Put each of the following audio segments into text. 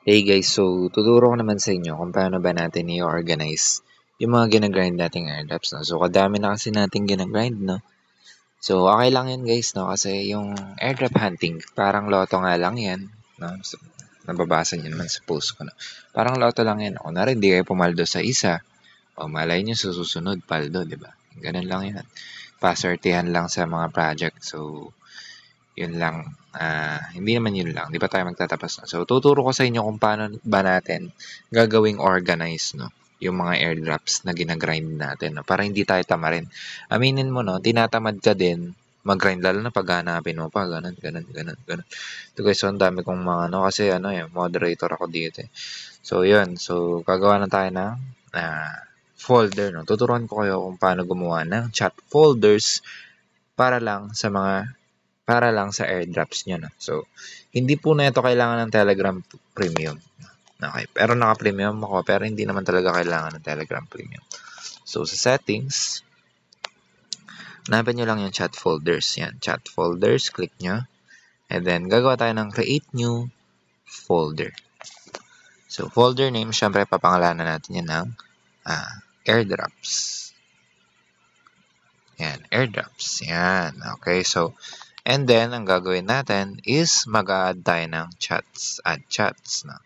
Hey guys, so tuturo ko naman sa inyo kung paano ba natin i-organize yung mga ginagrind nating airdrops, no? So, kadami na kasi nating ginagrind, no? So, okay lang yan guys, no? Kasi yung airdrop hunting, parang loto nga lang yan, no? So, nababasa niyo naman sa post ko, no? Parang loto lang yan. Kunwari, hindi kayo pumaldo sa isa, o malay nyo sa susunod, paldo, di ba? Ganun lang yan. Pasortihan lang sa mga project. So, yun lang. Hindi naman yun lang. Di ba tayo magtatapos na? So, tuturo ko sa inyo kung paano ba natin gagawing organize, no? Yung mga airdrops na ginagrind natin, no? Para hindi tayo tamarin. Aminin mo, no? Tinatamad ka din mag-grind, lalo na pag hanapin mo pa, ganun. Ito guys, so, ang dami kong mga, no? Kasi, moderator ako dito, eh. So, yun. So, gagawa na tayo ng folder, no? Tuturuan ko kayo kung paano gumawa ng chat folders para lang sa airdrops nyo. No? So, hindi po na ito kailangan ng Telegram Premium. Okay, pero naka-premium ako, pero hindi naman talaga kailangan ng Telegram Premium. So, sa settings, hanapin nyo lang yung chat folders. Yan, chat folders, click nyo. And then, gagawa tayo ng create new folder. So, folder name, syempre, papangalanan natin yan ng airdrops. Yan, airdrops. Yan, okay. So, and then, ang gagawin natin is mag-a-add tayo ng chats. Add chats. No?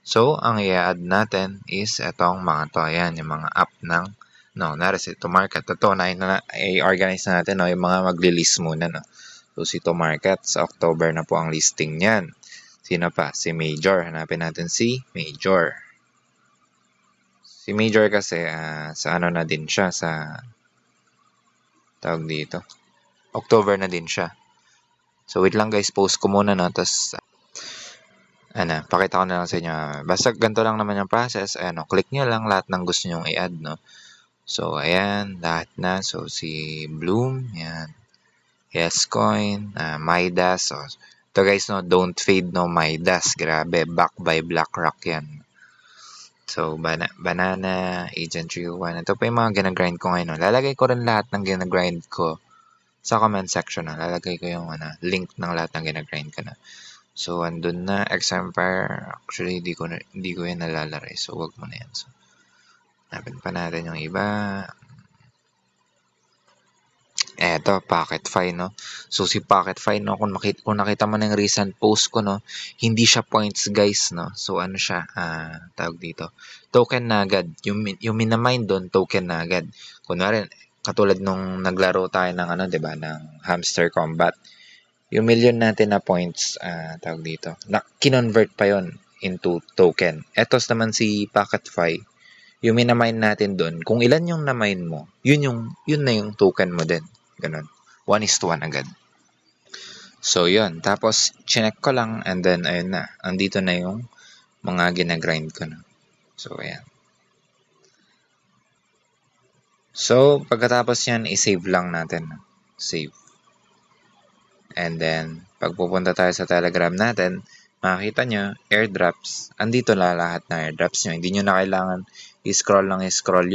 So, ang i-add natin is itong mga to. Ayan, yung mga app ng, naris ito market. Ito, i-organize na natin, no? Yung mga magli-list muna, no? So, si to market, sa October na po ang listing niyan. Sino pa? Si Major. Hanapin natin si Major. Si Major kasi, sa ano na din siya, sa, tawag dito, October na din siya. So, wait lang guys, post ko muna, no? Tapos, pakita ko na lang sa inyo. Basta ganito lang naman yung process. Ayan, click nyo lang lahat ng gusto nyong i-add, no? So, ayan, lahat na. So, si Bloom, ayan. Yescoin, Midas. So, ito guys, no, don't fade, no, Midas. Grabe, back by BlackRock yan. So, Banana, Agent 301. Ito pa yung mga ginagrind ko ngayon, no? Lalagay ko rin lahat ng ginagrind ko sa comment section, na lalagay ko yung link ng lahat ng ginagrind ko na. So, andun na, X-Empire. Actually, hindi ko yan nalalari. So, wag mo na yan. So, hanapin pa natin yung iba. Eto, Pocketfy, no? So, si Pocketfy, no? Kung nakita mo ng recent post ko, no? Hindi siya points, guys, no? So, ano siya? Tawag dito. Token na agad. Yung minamind doon, token na agad. Kunwari, katulad nung naglaro tayo ng, diba? Ng Hamster Combat. Yung million natin na points, tawag dito, kinonvert pa yon into token. Etos naman si Pocketfy, yung minamine natin doon, kung ilan yung na-mine mo, yun na yung token mo din. Ganun. 1:1 agad. So, yun. Tapos, chinek ko lang, and then, ayun na. Andito na yung mga ginagrind ko na. So, ayan. So, pagkatapos yan, i-save lang natin. Save. And then, pag pupunta tayo sa Telegram natin, makikita nyo, airdrops. Andito na lahat ng airdrops nyo. Hindi nyo na kailangan i-scroll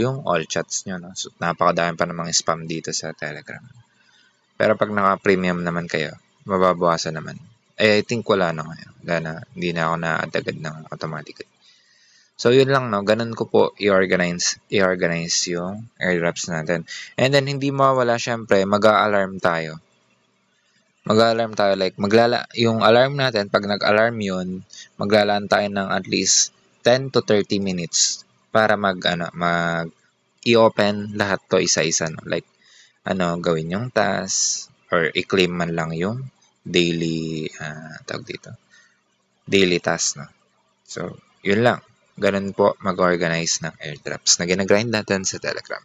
yung all chats nyo. No? So, napakadami pa namang spam dito sa Telegram. Pero pag naka-premium naman kayo, mababawasan naman. I think wala na ngayon. Hindi na ako na-add agad ng automatic. So, yun lang, no? Ganun ko po i-organize yung airdrops natin. And then, hindi mawala, syempre, mag-a-alarm tayo. Mag-alarm tayo, like yung alarm natin, pag nag-alarm yun, maglalaan tayo ng at least 10 to 30 minutes para i-open lahat to isa-isa, no? Like gawin yung task or i-claim man lang yung daily daily task, no? So, yun lang. Ganun po mag-organize ng airdrops na ginagrind natin sa Telegram.